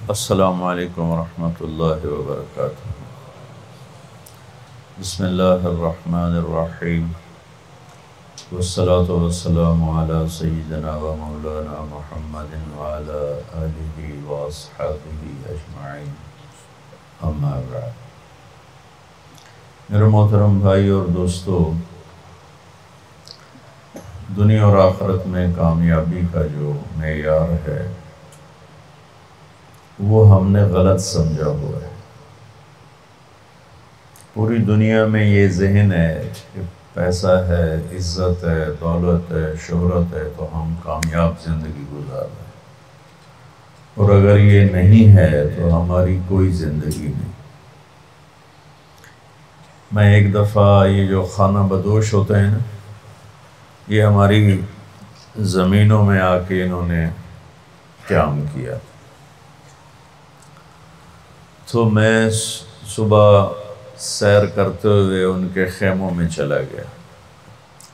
السلام علیکم ورحمۃ اللہ وبرکاتہ۔ بسم اللہ الرحمن الرحیم، والصلاة والسلام علی سیدنا و مولانا محمد وعلی آلہ واصحابہ اجمعین، اما بعد۔ میرے محترم بھائی اور دوستو، دنیا اور آخرت میں کامیابی کا جو معیار ہے وہ ہم نے غلط سمجھا ہوا ہے۔ پوری دنیا میں یہ ذہن ہے کہ پیسہ ہے، عزت ہے، دولت ہے، شہرت ہے تو ہم کامیاب زندگی گزار رہے ہیں، اور اگر یہ نہیں ہے تو ہماری کوئی زندگی نہیں۔ میں ایک دفعہ یہ جو خانہ بدوش ہوتے ہیں نا، یہ ہماری زمینوں میں آ کے انہوں نے قیام کیا، تو میں صبح سیر کرتے ہوئے ان کے خیموں میں چلا گیا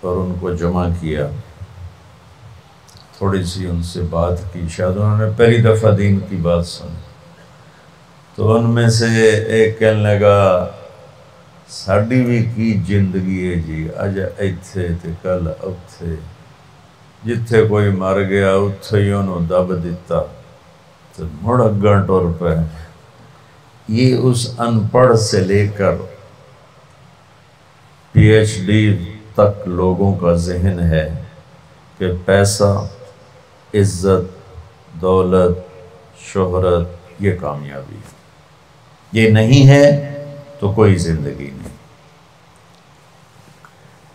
اور ان کو جمع کیا، تھوڑی سی ان سے بات کی، شاید انہوں نے پہلی دفعہ دین کی بات سنی۔ تو ان میں سے ایک کہنے لگا، ساڈی بھی کی زندگی ہے جی، اج ایتھے تے کل اوتھے، جتھے کوئی مر گیا اتھے ہی انہوں دب دیتا تو مڑ اگاں ٹر پے۔ یہ اس ان پڑھ سے لے کر پی ایچ ڈی تک لوگوں کا ذہن ہے کہ پیسہ، عزت، دولت، شہرت یہ کامیابی ہے، یہ نہیں ہے تو کوئی زندگی نہیں۔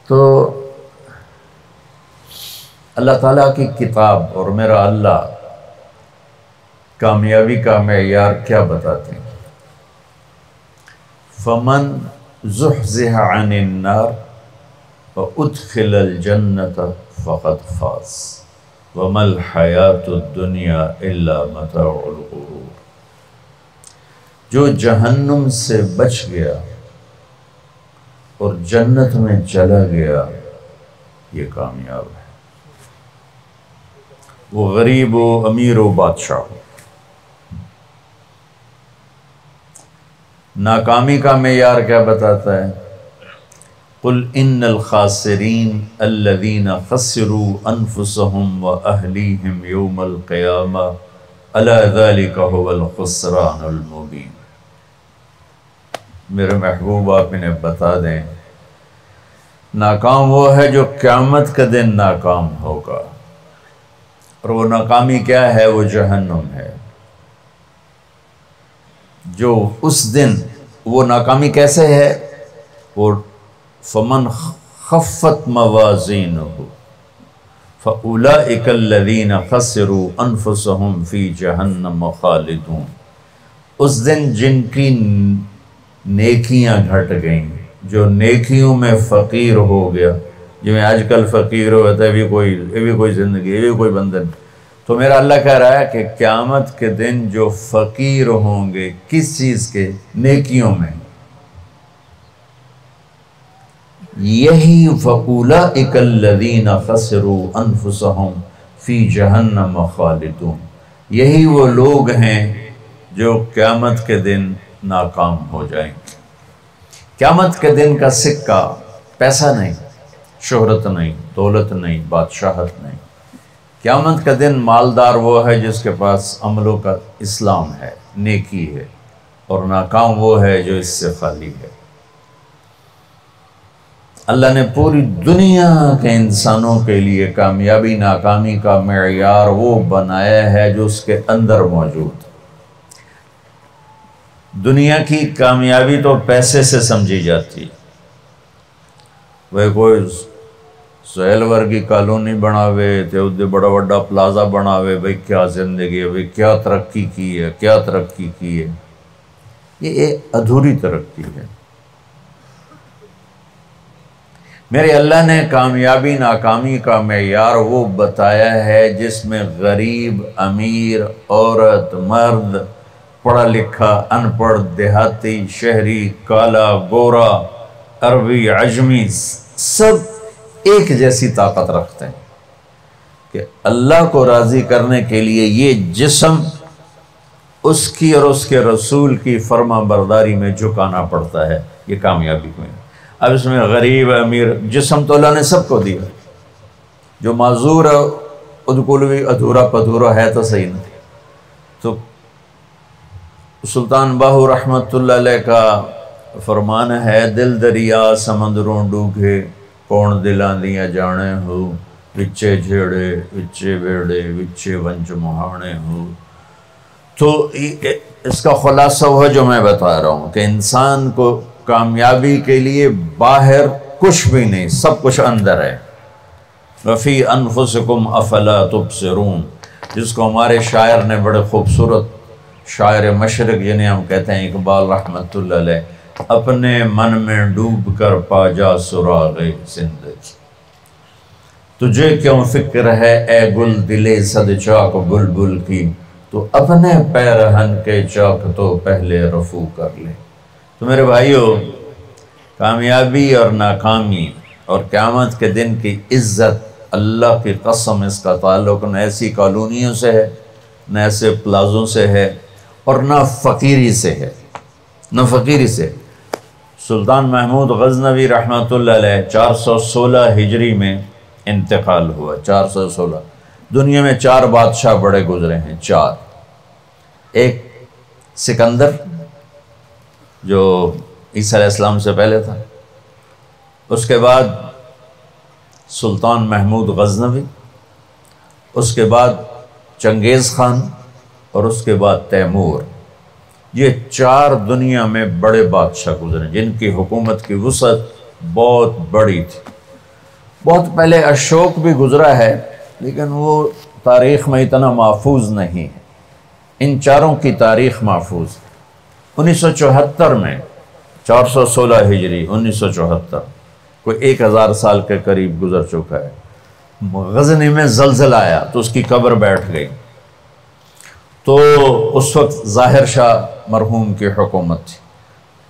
تو اللہ تعالیٰ کی کتاب اور میرا اللہ کامیابی کا معیار کیا بتاتے ہیں؟ فمن زحزح عن النار وادخل الجنة فقد فاز وما الحیاة الدنیا الا متاع الغرور۔ جو جہنم سے بچ گیا اور جنت میں چلا گیا یہ کامیاب ہے، وہ غریب ہو، امیر ہو، بادشاہ ہو۔ ناکامی کا معیار کیا بتاتا ہے؟ قل ان الخاسرین الذین خسروا انفسهم واہلیہم یوم القیامہ الا ذلک هو الخسران المبین۔ میرے محبوب آپ انہیں بتا دیں، ناکام وہ ہے جو قیامت کے دن ناکام ہوگا، اور وہ ناکامی کیا ہے؟ وہ جہنم ہے۔ جو اس دن وہ ناکامی کیسے ہے؟ وہ فمن خفت موازینہ فاولئک الذین خسروا انفسهم فی جہنم خالدون۔ اس دن جن کی نیکیاں گھٹ گئیں، جو نیکیوں میں فقیر ہو گیا، جو میں آج کل فقیر ہوتا ہے، یہ بھی کوئی زندگی، یہ بھی کوئی بندن۔ تو میرا اللہ کہہ رہا ہے کہ قیامت کے دن جو فقیر ہوں گے، کس چیز کے؟ نیکیوں میں، یہی فَأُولَئِكَ الَّذِينَ خَسِرُوا أَنفُسَهُمْ فِي جَهَنَّمَ خَالِدُونَ۔ یہی وہ لوگ ہیں جو قیامت کے دن ناکام ہو جائیں گے۔ قیامت کے دن کا سکہ پیسہ نہیں، شہرت نہیں، دولت نہیں، بادشاہت نہیں۔ قیامت کا دن مالدار وہ ہے جس کے پاس عملوں کا اسلام ہے، نیکی ہے، اور ناکام وہ ہے جو اس سے خالی ہے۔ اللہ نے پوری دنیا کے انسانوں کے لیے کامیابی ناکامی کا معیار وہ بنایا ہے جو اس کے اندر موجود۔ دنیا کی کامیابی تو پیسے سے سمجھی جاتی، وہ کوئی سہیل ورگی کالونی بناوے تے ادھے بڑا بڑا پلازا بناوے، بھئی کیا زندگی ہے، بھئی کیا ترقی کی ہے، کیا ترقی کی ہے۔ یہ ایک ادھوری ترقی ہے۔ میرے اللہ نے کامیابی ناکامی کا معیار وہ بتایا ہے جس میں غریب، امیر، عورت، مرد، پڑھا لکھا، ان پڑھ، دیہاتی، شہری، کالا، گورا، عربی، عجمی، سب ایک جیسی طاقت رکھتے ہیں کہ اللہ کو راضی کرنے کے لیے یہ جسم اس کی اور اس کے رسول کی فرما برداری میں جھکانا پڑتا ہے، یہ کامیابی میں۔ اب اس میں غریب امیر جسم تو اللہ نے سب کو دیا، جو معذور ہے ادکلوی ادھورا پدھورا ہے تو صحیح نہیں۔ تو سلطان باہو رحمۃ اللہ علیہ کا فرمان ہے، دل دریا سمندروں ڈوگے کون دلاں دیاں جانے ہو، وچے جھیڑے وچے بیڑے وچے ونج مہانے ہو۔ تو اس کا خلاصہ وہ جو میں بتا رہا ہوں کہ انسان کو کامیابی کے لیے باہر کچھ بھی نہیں، سب کچھ اندر ہے۔ وفی انفسکم افلا تبصرون، جس کو ہمارے شاعر نے بڑے خوبصورت، شاعر مشرق جنہیں ہم کہتے ہیں اقبال رحمۃ اللہ علیہ، اپنے من میں ڈوب کر پا جا سراغ زندگی، تجھے کیوں فکر ہے اے گل دلے صد چاک بلبل کی، تو اپنے پیرہن کے چاک تو پہلے رفو کر لے۔ تو میرے بھائیو، کامیابی اور ناکامی اور قیامت کے دن کی عزت، اللہ کی قسم اس کا تعلق نہ ایسی کالونیوں سے ہے، نہ ایسے پلازوں سے ہے، اور نہ فقیری سے ہے، نہ فقیری سے۔ سلطان محمود غزنوی رحمۃ اللہ علیہ 416 ہجری میں انتقال ہوا، 416۔ دنیا میں 4 بادشاہ بڑے گزرے ہیں، 4۔ ایک سکندر جو عیسیٰ علیہ السلام سے پہلے تھا، اس کے بعد سلطان محمود غزنوی، اس کے بعد چنگیز خان، اور اس کے بعد تیمور۔ یہ 4 دنیا میں بڑے بادشاہ گزرے جن کی حکومت کی وسعت بہت بڑی تھی۔ بہت پہلے اشوک بھی گزرا ہے، لیکن وہ تاریخ میں اتنا محفوظ نہیں ہے۔ ان 4 کی تاریخ محفوظ۔ 1974 میں، 416 ہجری 1974، کوئی 1000 سال کے قریب گزر چکا ہے، غزنی میں زلزلہ آیا تو اس کی قبر بیٹھ گئی۔ تو اس وقت ظاہر شاہ مرحوم کی حکومت تھی،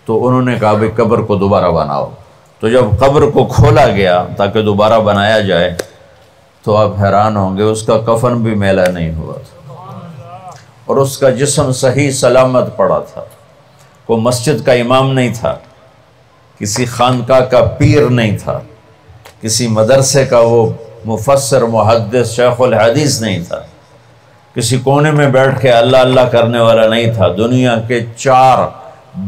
تو انہوں نے کہا بھئی قبر کو دوبارہ بناؤ۔ تو جب قبر کو کھولا گیا تاکہ دوبارہ بنایا جائے، تو آپ حیران ہوں گے اس کا کفن بھی میلا نہیں ہوا تھا، اور اس کا جسم صحیح سلامت پڑا تھا۔ کوئی مسجد کا امام نہیں تھا، کسی خانقاہ کا پیر نہیں تھا، کسی مدرسے کا وہ مفسر محدث شیخ الحدیث نہیں تھا، کسی کونے میں بیٹھ کے اللہ اللہ کرنے والا نہیں تھا۔ دنیا کے 4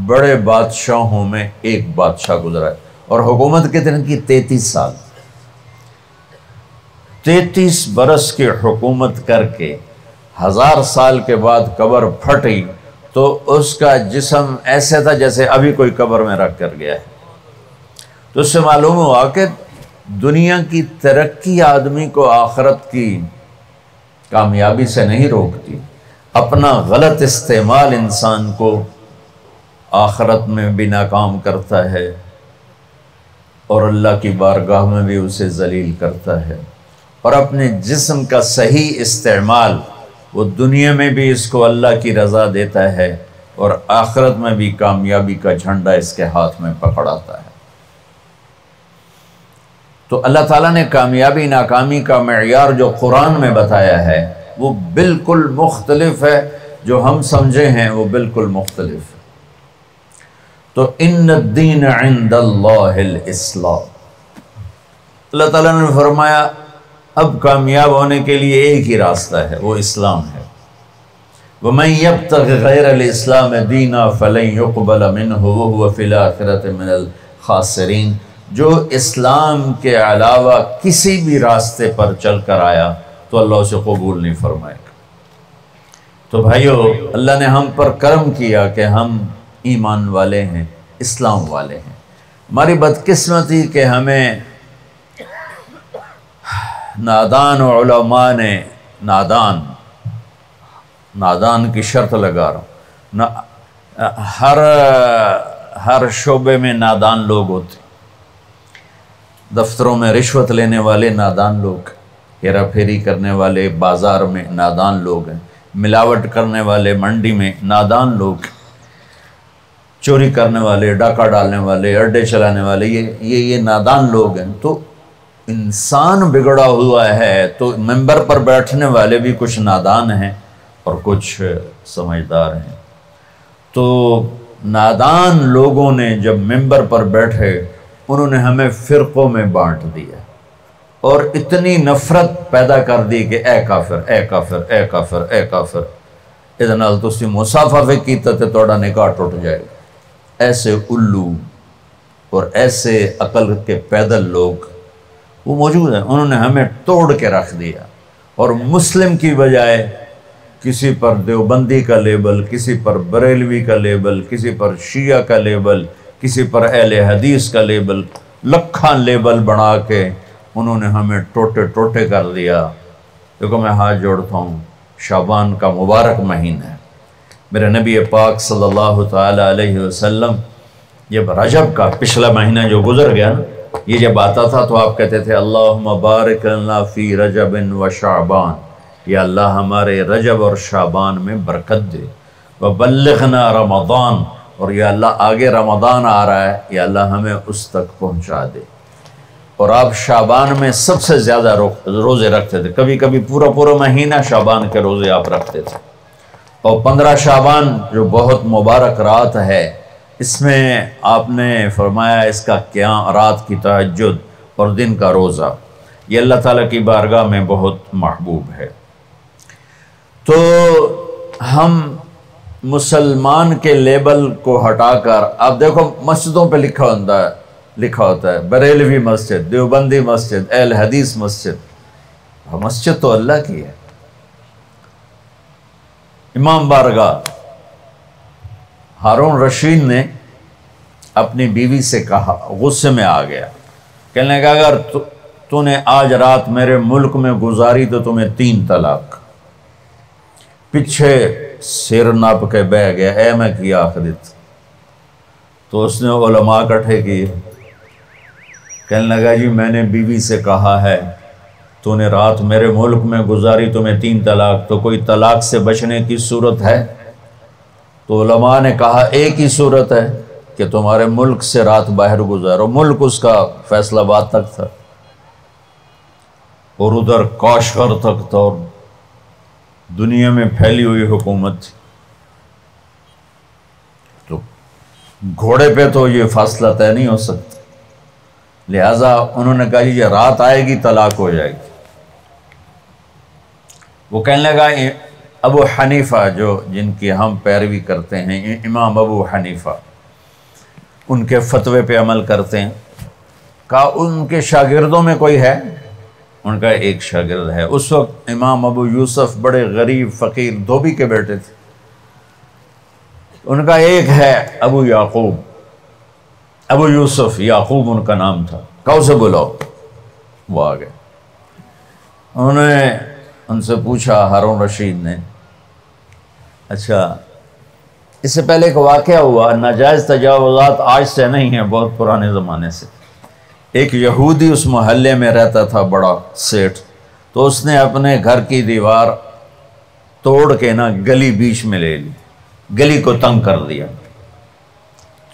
بڑے بادشاہوں میں ایک بادشاہ گزرا ہے، اور حکومت کتنے کی؟ 33 سال۔ 33 برس کی حکومت کر کے 1000 سال کے بعد قبر پھٹی تو اس کا جسم ایسے تھا جیسے ابھی کوئی قبر میں رکھ کر گیا ہے۔ تو اس سے معلوم ہوا کہ دنیا کی ترقی آدمی کو آخرت کی کامیابی سے نہیں روکتی، اپنا غلط استعمال انسان کو آخرت میں بھی ناکام کرتا ہے، اور اللہ کی بارگاہ میں بھی اسے ذلیل کرتا ہے۔ اور اپنے جسم کا صحیح استعمال وہ دنیا میں بھی اس کو اللہ کی رضا دیتا ہے، اور آخرت میں بھی کامیابی کا جھنڈا اس کے ہاتھ میں پکڑاتا ہے۔ تو اللہ تعالیٰ نے کامیابی ناکامی کا معیار جو قرآن میں بتایا ہے وہ بالکل مختلف ہے، جو ہم سمجھے ہیں وہ بالکل مختلف ہے۔ تو ان الدین عند اللہ الاسلام، اللہ تعالیٰ نے فرمایا اب کامیاب ہونے کے لیے ایک ہی راستہ ہے، وہ اسلام ہے۔ وَمَن يَبْتَغِ غَيْرَ الْإِسْلَامِ دِينًا فَلَن يُقْبَلَ مِنْهُ وَهُوَ فِي الْآخِرَةِ مِنَ الْخَاسِرِينَ، جو اسلام کے علاوہ کسی بھی راستے پر چل کر آیا تو اللہ اسے قبول نہیں فرمائے گا۔ تو بھائیو، اللہ نے ہم پر کرم کیا کہ ہم ایمان والے ہیں، اسلام والے ہیں۔ ہماری بدقسمتی کہ ہمیں نادان علماء نے نادان کی شرط لگا رہا ہوں، ہر شعبے میں نادان لوگ ہوتے، دفتروں میں رشوت لینے والے نادان لوگ، ہیرا پھیری کرنے والے بازار میں نادان لوگ ہیں، ملاوٹ کرنے والے منڈی میں نادان لوگ، چوری کرنے والے، ڈاکہ ڈالنے والے، اڈے چلانے والے، یہ نادان لوگ ہیں۔ تو انسان بگڑا ہوا ہے تو ممبر پر بیٹھنے والے بھی کچھ نادان ہیں اور کچھ سمجھدار ہیں۔ تو نادان لوگوں نے جب منبر پر بیٹھے انہوں نے ہمیں فرقوں میں بانٹ دیا اور اتنی نفرت پیدا کر دی کہ اے کافر اے کافر اے کافر اے کافر، اس نال تسی مصافحہ کیتا تے تہاڈا نکاح ٹوٹ جائے گا۔ ایسے الو اور ایسے عقل کے پیدل لوگ وہ موجود ہیں، انہوں نے ہمیں توڑ کے رکھ دیا، اور مسلم کی بجائے کسی پر دیوبندی کا لیبل، کسی پر بریلوی کا لیبل، کسی پر شیعہ کا لیبل، کسی پر اہل حدیث کا لیبل، لکھاں لیبل بنا کے انہوں نے ہمیں ٹوٹے ٹوٹے کر دیا۔ دیکھو میں ہاتھ جوڑتا ہوں، شعبان کا مبارک مہینہ ہے، میرے نبی پاک صلی اللہ تعالی علیہ وسلم جب رجب کا پچھلا مہینہ جو گزر گیا نا، یہ جب آتا تھا تو آپ کہتے تھے اللہم بارک لنا فی رجب و شعبان، یا اللہ ہمارے رجب اور شعبان میں برکت دے، وبلغنا رمضان، اور یا اللہ آگے رمضان آ رہا ہے، یا اللہ ہمیں اس تک پہنچا دے۔ اور آپ شعبان میں سب سے زیادہ روزے رکھتے تھے، کبھی کبھی پورا مہینہ شعبان کے روزے آپ رکھتے تھے۔ اور 15 شعبان جو بہت مبارک رات ہے، اس میں آپ نے فرمایا اس کا قیام، رات کی تہجد اور دن کا روزہ، یہ اللہ تعالیٰ کی بارگاہ میں بہت محبوب ہے۔ تو ہم مسلمان کے لیبل کو ہٹا کر، اب دیکھو مسجدوں پہ لکھا ہوتا ہے بریلوی مسجد، دیوبندی مسجد، اہل حدیث مسجد، مسجد تو اللہ کی ہے۔ امام بارگاہ ہارون رشید نے اپنی بیوی سے کہا، غصے میں آ گیا، کہنے لگا اگر تو نے آج رات میرے ملک میں گزاری تو تمہیں 3 طلاق۔ پیچھے سر ناپ کے بہ گیا، اے میں کی آخرت۔ تو اس نے علماء اکٹھے کیے، کہنے لگا جی میں نے بیوی سے کہا ہے تو نے رات میرے ملک میں گزاری تمہیں 3 طلاق، تو کوئی طلاق سے بچنے کی صورت ہے؟ تو علماء نے کہا ایک ہی صورت ہے کہ تمہارے ملک سے رات باہر گزارو۔ ملک اس کا فیصل آباد تک تھا اور ادھر کاشغر تک تھا، اور دنیا میں پھیلی ہوئی حکومت تھی، تو گھوڑے پہ تو یہ فاصلہ طے نہیں ہو سکتا، لہٰذا انہوں نے کہا یہ رات آئے گی طلاق ہو جائے گی۔ وہ کہنے لگا ابو حنیفہ جن کی ہم پیروی کرتے ہیں، امام ابو حنیفہ، ان کے فتوے پہ عمل کرتے ہیں، کہا ان کے شاگردوں میں کوئی ہے؟ ان کا ایک شاگرد ہے۔ اس وقت امام ابو یوسف بڑے غریب فقیر دھوبی کے بیٹے تھے، ان کا ایک ہے ابو یعقوب، ابو یوسف یعقوب ان کا نام تھا، کہا اسے بلاؤ۔ وہ آ گئے، انہوں نے ان سے پوچھا، ہارون رشید نے، اچھا اس سے پہلے ایک واقعہ ہوا، ناجائز تجاوزات آج سے نہیں ہیں، بہت پرانے زمانے سے۔ ایک یہودی اس محلے میں رہتا تھا، بڑا سیٹھ، تو اس نے اپنے گھر کی دیوار توڑ کے نا گلی بیچ میں لے لی، گلی کو تنگ کر دیا،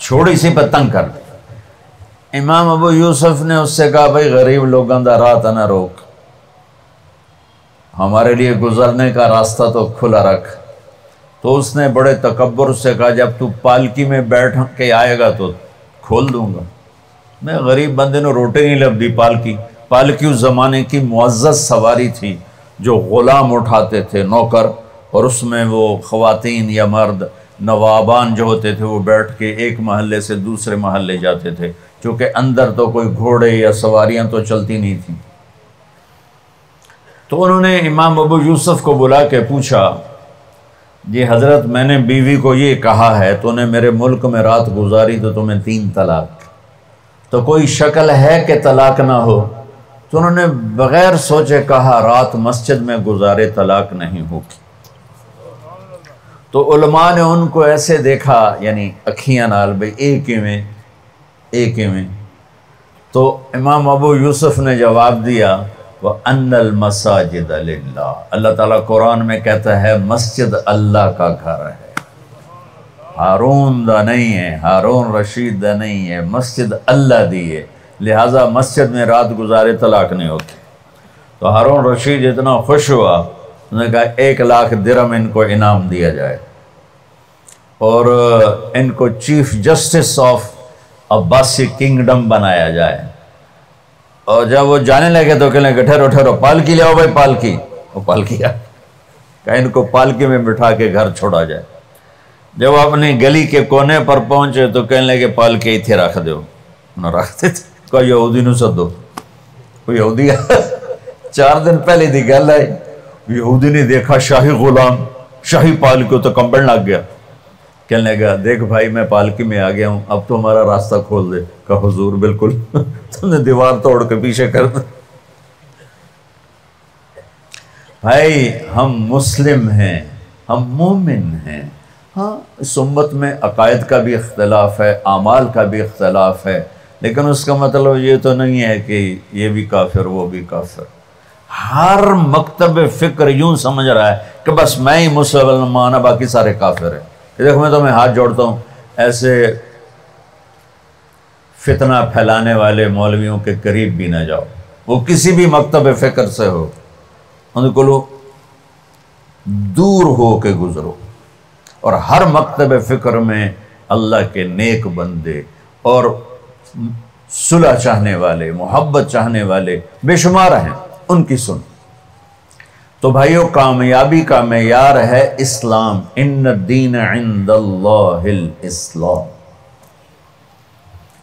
چھوڑی سی پر تنگ کر دیا۔ امام ابو یوسف نے اس سے کہا بھائی غریب لوگوں دا راہ نہ روک، ہمارے لیے گزرنے کا راستہ تو کھلا رکھ۔ تو اس نے بڑے تکبر سے کہا جب تو پالکی میں بیٹھ کے آئے گا تو کھول دوں گا۔ میں غریب بندے نے روٹی نہیں لبھی۔ پالکی اس زمانے کی معزز سواری تھی جو غلام اٹھاتے تھے، نوکر، اور اس میں وہ خواتین یا مرد نوابان جو ہوتے تھے وہ بیٹھ کے ایک محلے سے دوسرے محلے جاتے تھے، چونکہ اندر تو کوئی گھوڑے یا سواریاں تو چلتی نہیں تھیں۔ تو انہوں نے امام ابو یوسف کو بلا کے پوچھا، جی حضرت میں نے بیوی کو یہ کہا ہے تو نے میرے ملک میں رات گزاری تو تمہیں 3 طلاق، تو کوئی شکل ہے کہ طلاق نہ ہو؟ تو انہوں نے بغیر سوچے کہا رات مسجد میں گزارے طلاق نہیں ہوگی۔ تو علماء نے ان کو ایسے دیکھا، یعنی اکھیاں نال بھئی ایک ہی میں۔ تو امام ابو یوسف نے جواب دیا وَأَنَّ الْمَسَاجِدَ لِلَّهِ، اللہ تعالیٰ قرآن میں کہتا ہے مسجد اللہ کا گھر ہے، ہارون دا نہیں ہے، ہارون رشید دا نہیں ہے، مسجد اللہ دی ہے، لہٰذا مسجد میں رات گزارے طلاق نہیں ہوتی۔ تو ہارون رشید اتنا خوش ہوا، انہوں نے کہا 1 لاکھ درہم ان کو انعام دیا جائے اور ان کو chief justice of Abbasi kingdom بنایا جائے۔ اور جب وہ جانے لگے تو کہنے لگے ٹھہرو ٹھہرو، پالکی لاؤ بھائی، پالکی۔ وہ پالکی آ، کہ ان کو پالکی میں بٹھا کے گھر چھوڑا جائے۔ جب اپنی گلی کے کونے پر پہنچے تو کہنے لگے پالکی اتھے رکھ دو، نہ رکھتے تھے۔ کہا یہودی نو سدو، وہ یہودی 4 دن پہلے دی گل ہے، یہودی نے دیکھا شاہی غلام شاہی پالکی تو کمبل لگ گیا، کہنے لگا دیکھ بھائی میں پالکی میں آ گیا ہوں، اب تو ہمارا راستہ کھول دے۔ کہا حضور بالکل، تم نے دیوار توڑ کے پیچھے کر دیا۔ بھائی ہم مسلم ہیں، ہم مومن ہیں۔ ہاں اس امت میں عقائد کا بھی اختلاف ہے، اعمال کا بھی اختلاف ہے، لیکن اس کا مطلب یہ تو نہیں ہے کہ یہ بھی کافر وہ بھی کافر۔ ہر مکتب فکر یوں سمجھ رہا ہے کہ بس میں ہی مسلمان ہوں، باقی سارے کافر ہیں۔ دیکھو میں تمہیں ہاتھ جوڑتا ہوں، ایسے فتنہ پھیلانے والے مولویوں کے قریب بھی نہ جاؤ، وہ کسی بھی مکتب فکر سے ہو، ان کو لو دور ہو کے گزرو۔ اور ہر مکتب فکر میں اللہ کے نیک بندے اور صلح چاہنے والے، محبت چاہنے والے بے شمار ہیں، ان کی سن۔ تو بھائیو کامیابی کا معیار ہے اسلام، ان الدین عند اللہ الاسلام،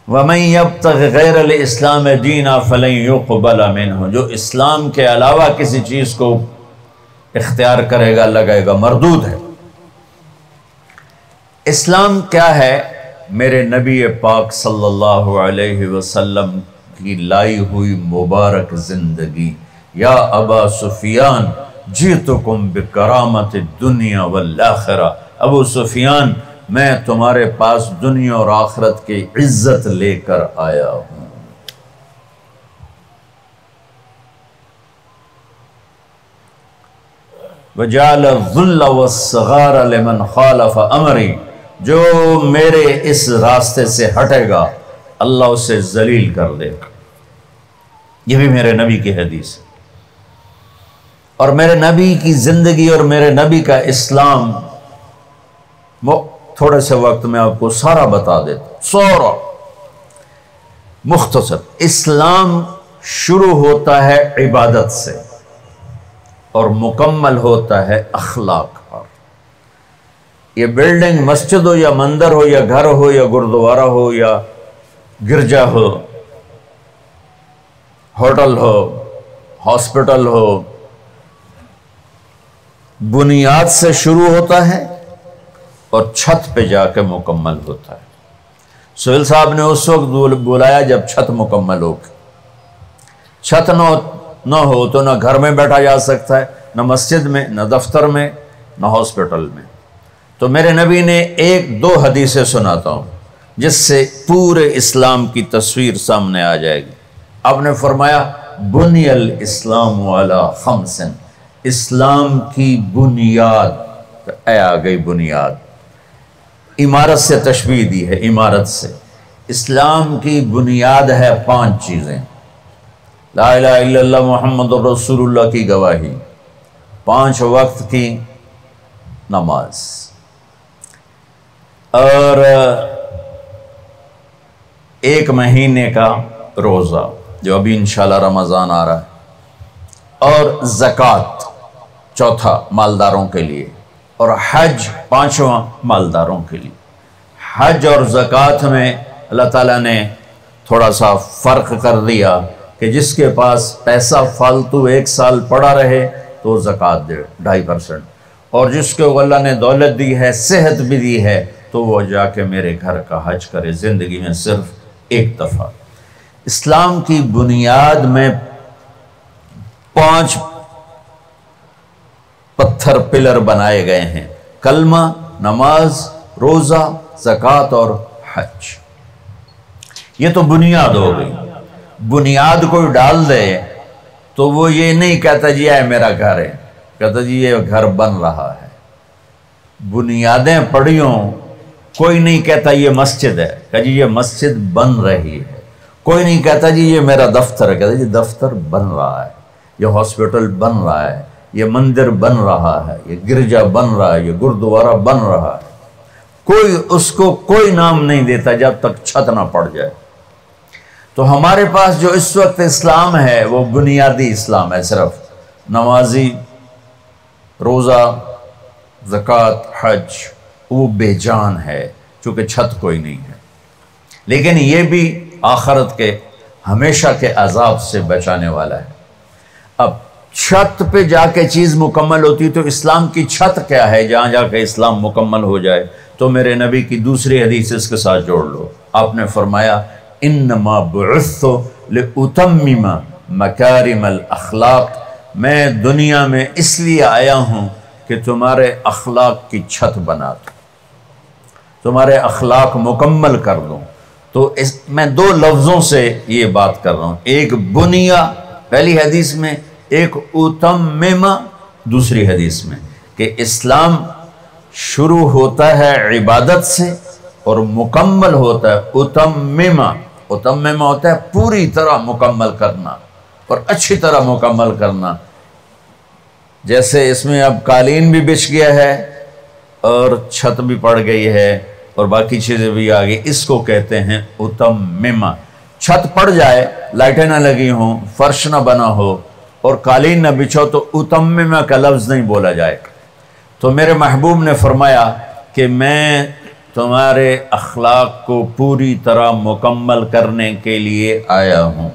ومن یبتغ غیر الاسلام دینا فلن یقبل منہ، جو اسلام کے علاوہ کسی چیز کو اختیار کرے گا لگے گا مردود ہے۔ اسلام کیا ہے؟ میرے نبی پاک صلی اللہ علیہ وسلم کی لائی ہوئی مبارک زندگی۔ یا ابا سفیان جئتکم بکرامت الدنیا والآخرہ، ابو سفیان میں تمہارے پاس دنیا اور آخرت کی عزت لے کر آیا ہوں۔ وجعل الذل والصغار لمن خالف امری، جو میرے اس راستے سے ہٹے گا اللہ اسے ذلیل کر دے گا۔ یہ بھی میرے نبی کی حدیث ہے، اور میرے نبی کی زندگی اور میرے نبی کا اسلام تھوڑے سے وقت میں آپ کو سارا بتا دیتا ہوں، سارا مختصر۔ اسلام شروع ہوتا ہے عبادت سے اور مکمل ہوتا ہے اخلاق پر۔ یہ بلڈنگ مسجد ہو یا مندر ہو یا گھر ہو یا گردوارہ ہو یا گرجا ہو، ہوٹل ہو، ہاسپٹل ہو، بنیاد سے شروع ہوتا ہے اور چھت پہ جا کے مکمل ہوتا ہے۔ سہیل صاحب نے اس وقت بلایا جب چھت مکمل ہو، چھت نہ ہو تو نہ گھر میں بیٹھا جا سکتا ہے، نہ مسجد میں، نہ دفتر میں، نہ ہاسپٹل میں۔ تو میرے نبی نے 1-2 حدیثیں سناتا ہوں جس سے پورے اسلام کی تصویر سامنے آ جائے گی۔ آپ نے فرمایا بنی الاسلام علی 5، اسلام کی بنیاد، اے آ گئی بنیاد، عمارت سے تشبیہ دی ہے، عمارت سے۔ اسلام کی بنیاد ہے 5 چیزیں، لا الہ الا اللہ محمد رسول اللہ کی گواہی، 5 وقت کی نماز، اور 1 مہینے کا روزہ جو ابھی انشاءاللہ رمضان آ رہا ہے، اور زکوٰۃ 4 مالداروں کے لیے، اور حج 5واں مالداروں کے لیے۔ حج اور زکوٰۃ میں اللہ تعالیٰ نے تھوڑا سا فرق کر دیا کہ جس کے پاس پیسہ فالتو 1 سال پڑا رہے تو وہ زکوٰۃ دے 2.5%، اور جس کو اللہ نے دولت دی ہے، صحت بھی دی ہے، تو وہ جا کے میرے گھر کا حج کرے زندگی میں صرف 1 دفعہ۔ اسلام کی بنیاد میں 5 پتھر پلر بنائے گئے ہیں، کلمہ، نماز، روزہ، زکوٰۃ اور حج۔ یہ تو بنیاد ہو گئی۔ بنیاد کوئی ڈال دے تو وہ یہ نہیں کہتا جی یہ میرا گھر ہے، کہتا جی یہ گھر بن رہا ہے۔ بنیادیں پڑی ہوں، کوئی نہیں کہتا یہ مسجد ہے، کہتا جی یہ مسجد بن رہی ہے۔ کوئی نہیں کہتا جی یہ میرا دفتر ہے، کہتا جی دفتر بن رہا ہے، یہ ہاسپٹل بن رہا ہے، یہ مندر بن رہا ہے، یہ گرجا بن رہا ہے، یہ گردوارہ بن رہا ہے، کوئی اس کو کوئی نام نہیں دیتا جب تک چھت نہ پڑ جائے۔ تو ہمارے پاس جو اس وقت اسلام ہے وہ بنیادی اسلام ہے، صرف نمازی، روزہ، زکوٰۃ، حج، وہ بے جان ہے چونکہ چھت کوئی نہیں ہے۔ لیکن یہ بھی آخرت کے ہمیشہ کے عذاب سے بچانے والا ہے۔ اب چھت پہ جا کے چیز مکمل ہوتی تو اسلام کی چھت کیا ہے جہاں جا کے اسلام مکمل ہو جائے؟ تو میرے نبی کی دوسری حدیث اس کے ساتھ جوڑ لو۔ آپ نے فرمایا انما بعثت لاتمم مکارم الاخلاق، میں دنیا میں اس لیے آیا ہوں کہ تمہارے اخلاق کی چھت بنا دوں، تمہارے اخلاق مکمل کر دوں۔ تو میں دو لفظوں سے یہ بات کر رہا ہوں، ایک بنیا پہلی حدیث میں، ایک اتمم دوسری حدیث میں، کہ اسلام شروع ہوتا ہے عبادت سے اور مکمل ہوتا ہے اتمم۔ اتمم ہوتا ہے پوری طرح مکمل کرنا اور اچھی طرح مکمل کرنا۔ جیسے اس میں اب قالین بھی بچھ گیا ہے اور چھت بھی پڑ گئی ہے اور باقی چیزیں بھی آ گئی، اس کو کہتے ہیں اتمم۔ چھت پڑ جائے، لائٹیں نہ لگی ہوں، فرش نہ بنا ہو اور قالین نہ بچھو تو اتمم کا لفظ نہیں بولا جائے۔ تو میرے محبوب نے فرمایا کہ میں تمہارے اخلاق کو پوری طرح مکمل کرنے کے لیے آیا ہوں۔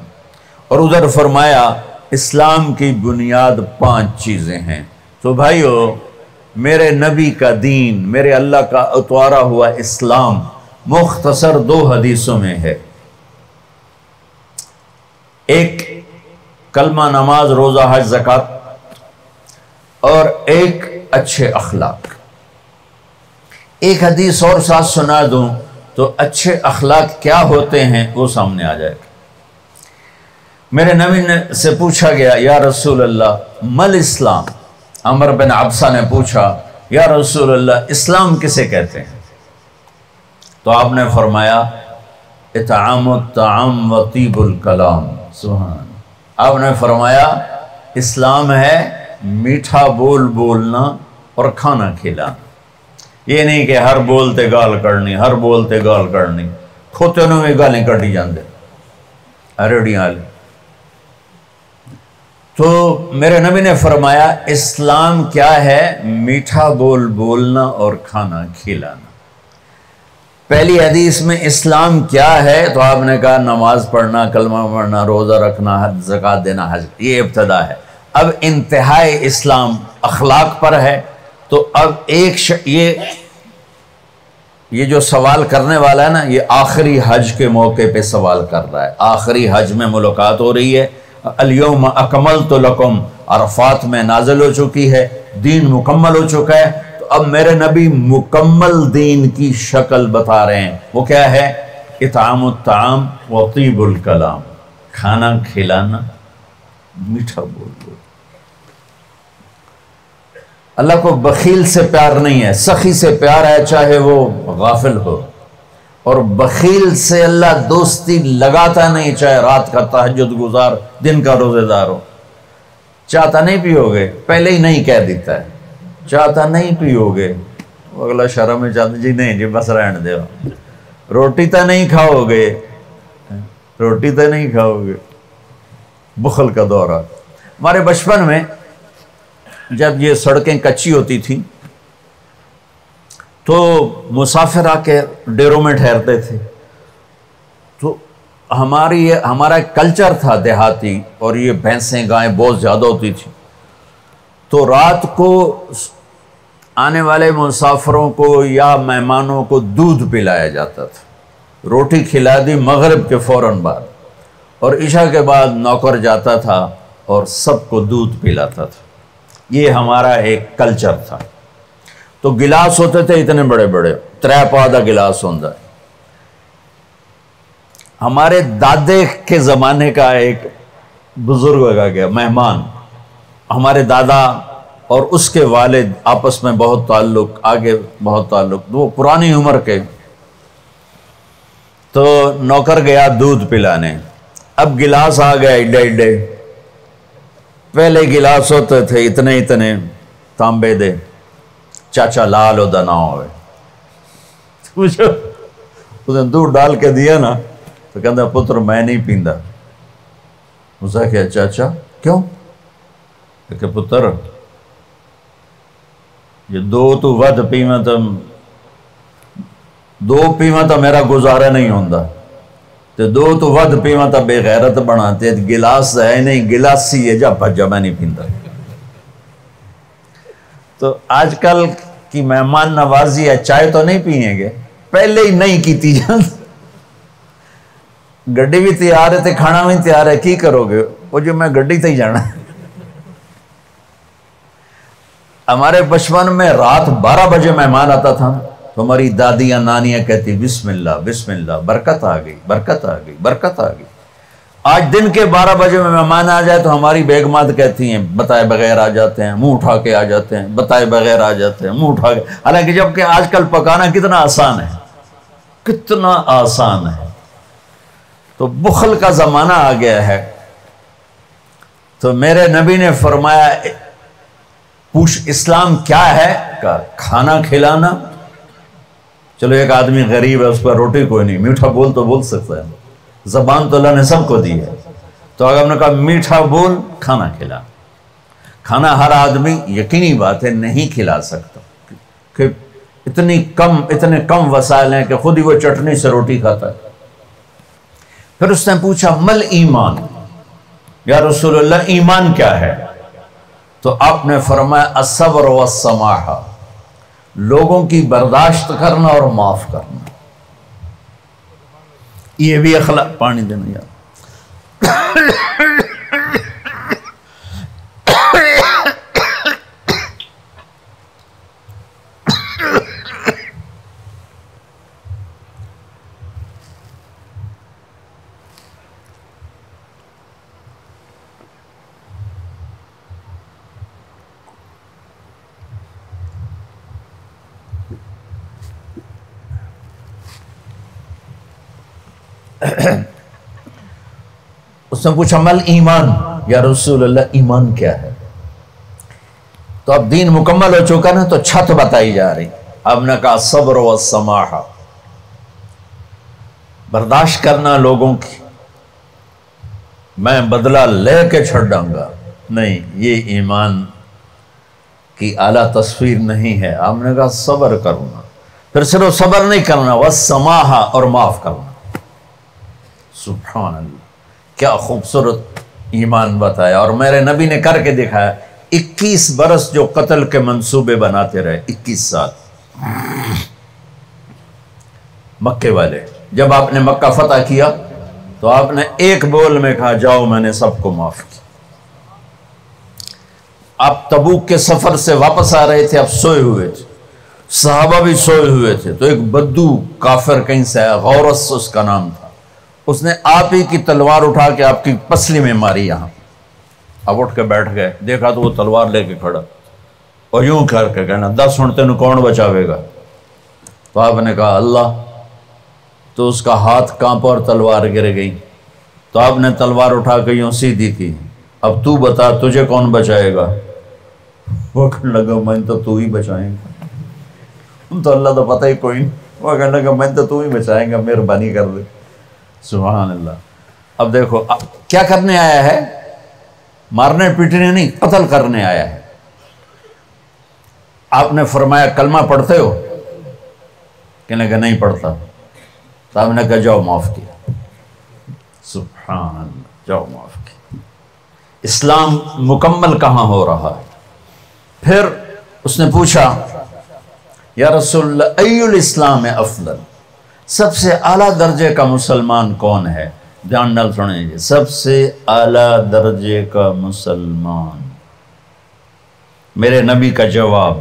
اور ادھر فرمایا اسلام کی بنیاد 5 چیزیں ہیں۔ تو بھائیو، میرے نبی کا دین، میرے اللہ کا اتوارا ہوا اسلام مختصر 2 حدیثوں میں ہے، ایک کلمہ، نماز، روزہ، حج، زکوٰۃ، اور ایک اچھے اخلاق۔ ایک حدیث اور ساتھ سنا دوں تو اچھے اخلاق کیا ہوتے ہیں وہ سامنے آ جائے گا۔ میرے نبی سے پوچھا گیا یا رسول اللہ مل اسلام، عمر بن عبسہ نے پوچھا یا رسول اللہ اسلام کسے کہتے ہیں؟ تو آپ نے فرمایا اطعام الطعام و طیب الکلام۔ سبحان، آپ نے فرمایا اسلام ہے میٹھا بول بولنا اور کھانا کھلانا۔ یہ نہیں کہ ہر بولتے گال کرنی، ہر بولتے گال کرنی، کھوتے میں گالیں کٹی جاندے ریڑیاں والے۔ تو میرے نبی نے فرمایا اسلام کیا ہے؟ میٹھا بول بولنا اور کھانا کھلانا۔ پہلی حدیث میں اسلام کیا ہے تو آپ نے کہا نماز پڑھنا، کلمہ پڑھنا، روزہ رکھنا، زکوٰۃ دینا، حج، یہ ابتدا ہے۔ اب انتہائی اسلام اخلاق پر ہے۔ تو اب یہ جو سوال کرنے والا ہے نا، یہ آخری حج کے موقع پہ سوال کر رہا ہے۔ آخری حج میں ملاقات ہو رہی ہے، الیوم اکملت لکم، عرفات میں نازل ہو چکی ہے، دین مکمل ہو چکا ہے۔ تو اب میرے نبی مکمل دین کی شکل بتا رہے ہیں، وہ کیا ہے؟ اطعام الطعام و طیب الکلام، کھانا کھلانا، میٹھا بول بول۔ اللہ کو بخیل سے پیار نہیں ہے، سخی سے پیار ہے، چاہے وہ غافل ہو۔ اور بخیل سے اللہ دوستی لگاتا نہیں، چاہے رات کا تہجد گزار، دن کا روزے دار ہو۔ چاہتا نہیں پیو گے، پہلے ہی نہیں کہہ دیتا ہے، چاہتا نہیں پیو گے، اگلا شرم میں چاہتا جی نہیں جی بس رہن دے، روٹی تو نہیں کھاؤ گے، روٹی تو نہیں کھاؤ گے۔ بخل کا دورہ۔ ہمارے بچپن میں جب یہ سڑکیں کچی ہوتی تھیں تو مسافر آ کے ڈیروں میں ٹھہرتے تھے، تو ہمارا ایک کلچر تھا دیہاتی، اور یہ بھینسیں گائیں بہت زیادہ ہوتی تھی، تو رات کو آنے والے مسافروں کو یا مہمانوں کو دودھ پلایا جاتا تھا۔ روٹی کھلا دی مغرب کے فوراً بعد، اور عشاء کے بعد نوکر جاتا تھا اور سب کو دودھ پلاتا تھا۔ یہ ہمارا ایک کلچر تھا۔ تو گلاس ہوتے تھے اتنے بڑے بڑے، 3 پا دا گلاس ہوتا ہے۔ ہمارے دادے کے زمانے کا ایک بزرگ آ گیا مہمان، ہمارے دادا اور اس کے والد آپس میں بہت تعلق، آگے بہت تعلق، وہ پرانی عمر کے۔ تو نوکر گیا دودھ پلانے، اب گلاس آ گیا ایڈے ایڈے، پہلے گلاس ہوتے تھے اتنے اتنے تانبے دے، چاچا لال ہوتا نہ ہوئے، اس نے دودھ ڈال کے دیا نا تو کہتا پتر میں نہیں پیندا۔ اس نے کہا چاچا کیوں؟ کہ پتر یہ دو تو ود پیواں تو دو پیواں تو میرا گزارا نہیں ہوندا، تے دو تو ود پیواں تو بے غیرت بنا، تے گلاس ہے نہیں گلاسی ہے، جا بھجا میں نہیں پیندا۔ تو آج کل کی مہمان نوازی ہے، چائے تو نہیں پئیں گے، پہلے ہی نہیں کیتی جان، گڈی بھی تیار ہے تے کھانا بھی تیار ہے، کی کرو گے؟ وہ جو میں گڈی تے ہی جانا۔ ہمارے بچپن میں رات 12 بجے مہمان آتا تھا تو ہماری دادیاں نانیاں کہتی بسم اللہ بسم اللہ، برکت آ گئی برکت آ گئی برکت آ گئی۔ آج دن کے 12 بجے میں مہمان آ جائے تو ہماری بیگمات کہتی ہیں بتائے بغیر آ جاتے ہیں، منہ اٹھا کے آ جاتے ہیں، بتائے بغیر آ جاتے ہیں، منہ اٹھا کے، حالانکہ جب کہ آج کل پکانا کتنا آسان ہے، کتنا آسان ہے۔ تو بخل کا زمانہ آ گیا ہے۔ تو میرے نبی نے فرمایا پوچھ اسلام کیا ہے؟ کہا کھانا کھلانا۔ چلو ایک آدمی غریب ہے، اس پر روٹی کوئی نہیں، میٹھا بول تو بول سکتا ہے، زبان تو اللہ نے سب کو دی ہے، تو اگر ہم نے کہا میٹھا بول، کھانا کھلا۔ کھانا ہر آدمی یقینی بات ہے نہیں کھلا سکتا، کہ اتنے کم وسائل ہیں کہ خود ہی وہ چٹنی سے روٹی کھاتا ہے۔ پھر اس نے پوچھا مل ایمان، یا رسول اللہ ایمان کیا ہے؟ تو آپ نے فرمایا الصبر والسماحہ، لوگوں کی برداشت کرنا اور معاف کرنا۔ یہ بھی اخلاق، پانی دینا یار۔ اس نے پوچھا مل ایمان، یا رسول اللہ ایمان کیا ہے؟ تو اب دین مکمل ہو چکا نا، تو چھت بتائی جا رہی۔ اب نے کہا صبر و سماحہ، برداشت کرنا لوگوں کی، میں بدلہ لے کے چھڑوں گا نہیں، یہ ایمان کی اعلیٰ تصویر نہیں ہے۔ آپ نے کہا صبر کرنا، پھر صرف صبر نہیں کرنا، والسماحہ، اور معاف کرنا۔ سبحان اللہ، کیا خوبصورت ایمان بتایا، اور میرے نبی نے کر کے دکھایا۔ 21 برس جو قتل کے منصوبے بناتے رہے، 21 سال مکے والے، جب آپ نے مکہ فتح کیا تو آپ نے ایک بول میں کہا جاؤ میں نے سب کو معاف کیا۔ آپ تبوک کے سفر سے واپس آ رہے تھے، آپ سوئے ہوئے تھے، صحابہ بھی سوئے ہوئے تھے، تو ایک بدو کافر کہیں سے آیا، غورس اس کا نام تھا، اس نے آپ ہی کی تلوار اٹھا کے آپ کی پسلی میں ماری یہاں۔ اب اٹھ کے بیٹھ گئے، دیکھا تو وہ تلوار لے کے کھڑا، اور یوں کر کے کہنا 10 ہن تینوں کون بچاوے گا؟ تو آپ نے کہا اللہ، تو اس کا ہاتھ کانپا اور تلوار گر گئی۔ تو آپ نے تلوار اٹھا کے یوں سیدھی کی، اب تو بتا تجھے کون بچائے گا؟ وہ کہنے لگا میں تو ہی بچائیں گا، تو اللہ تو پتہ ہی کوئی نہیں، وہ کہنے لگا میں تو ہی بچائیں گا، مہربانی کر دے۔ سبحان اللہ۔ اب دیکھو کیا کرنے آیا ہے، مارنے پیٹنے نہیں، قتل کرنے آیا ہے۔ آپ نے فرمایا کلمہ پڑھتے ہو؟ کہنے کہ نہیں پڑھتا۔ تو آپ نے کہا جاؤ معاف کیا۔ سبحان اللہ، جاؤ معاف کیا۔ اسلام مکمل کہاں ہو رہا ہے؟ پھر اس نے پوچھا یا رسول اللہ ای الاسلام افضل، سب سے اعلیٰ درجے کا مسلمان کون ہے؟ دھیان ڈال سنیں، سب سے اعلیٰ درجے کا مسلمان، میرے نبی کا جواب،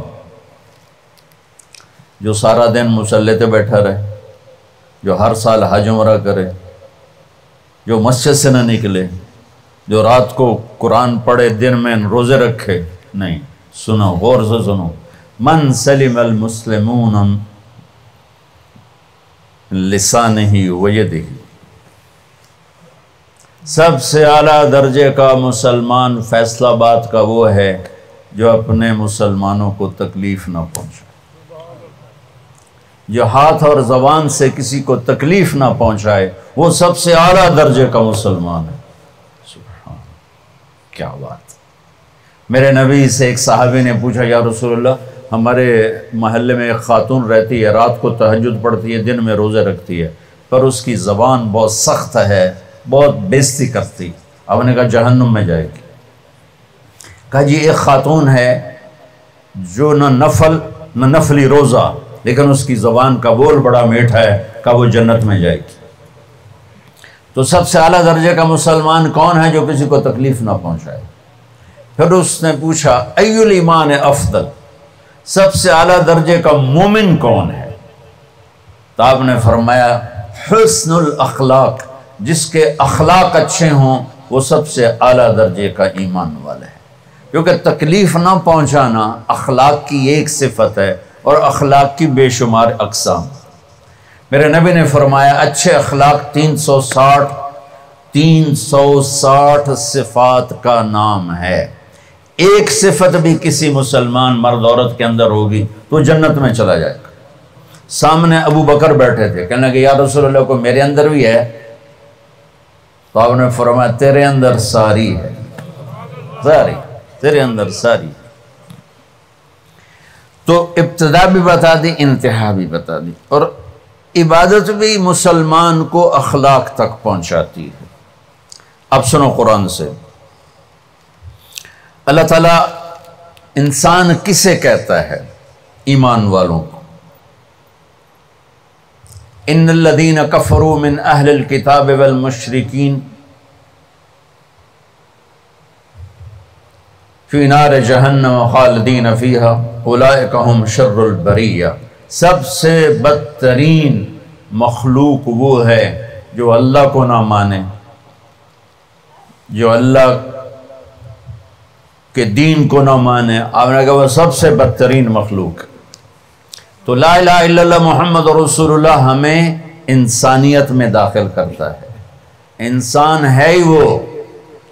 جو سارا دن مصلی پہ بیٹھا رہے، جو ہر سال حج عمرہ کرے، جو مسجد سے نہ نکلے، جو رات کو قرآن پڑھے، دن میں روزے رکھے، نہیں، سنو غور سے سنو، من سلم المسلمون لسانہ ویدہ، سب سے اعلیٰ درجے کا مسلمان فیصل آباد کا وہ ہے جو اپنے مسلمانوں کو تکلیف نہ پہنچائے، جو ہاتھ اور زبان سے کسی کو تکلیف نہ پہنچائے، وہ سب سے اعلیٰ درجے کا مسلمان ہے۔ سبحان، کیا بات! میرے نبی سے ایک صحابی نے پوچھا، یا رسول اللہ، ہمارے محلے میں ایک خاتون رہتی ہے، رات کو تہجد پڑھتی ہے، دن میں روزے رکھتی ہے، پر اس کی زبان بہت سخت ہے، بہت بےزتی کرتی۔ آپ نے کہا جہنم میں جائے گی۔ کہا جی ایک خاتون ہے جو نہ نفلی روزہ، لیکن اس کی زبان کا بول بڑا میٹھا ہے، کہا وہ جنت میں جائے گی۔ تو سب سے اعلیٰ درجے کا مسلمان کون ہے جو کسی کو تکلیف نہ پہنچائے؟ پھر اس نے پوچھا ای الایمان افضل، سب سے اعلیٰ درجے کا مومن کون ہے؟ تو آپ نے فرمایا حسن الاخلاق، جس کے اخلاق اچھے ہوں وہ سب سے اعلیٰ درجے کا ایمان والا ہے۔ کیونکہ تکلیف نہ پہنچانا اخلاق کی ایک صفت ہے، اور اخلاق کی بے شمار اقسام۔ میرے نبی نے فرمایا اچھے اخلاق 360 صفات کا نام ہے۔ ایک صفت بھی کسی مسلمان مرد عورت کے اندر ہوگی تو جنت میں چلا جائے گا۔ سامنے ابو بکر بیٹھے تھے، کہنے لگے یا رسول اللہ کو میرے اندر بھی ہے؟ تو آپ نے فرمایا تیرے اندر ساری ہے، ساری تیرے اندر ساری۔ تو ابتدا بھی بتا دی، انتہا بھی بتا دی، اور عبادت بھی مسلمان کو اخلاق تک پہنچاتی ہے۔ اب سنو قرآن سے، اللہ تعالیٰ انسان کسے کہتا ہے؟ ایمان والوں کو۔ ان الذین کفروا من اہل الکتاب والمشرکین فی نار جہنم خالدین فیہا اولئک ہم شر البریہ۔ سب سے بدترین مخلوق وہ ہے جو اللہ کو نہ مانے، جو اللہ کے دین کو نہ مانے۔ آپ نے کہا وہ سب سے بدترین مخلوق۔ تو لا الہ الا اللہ محمد رسول اللہ ہمیں انسانیت میں داخل کرتا ہے۔ انسان ہے ہی وہ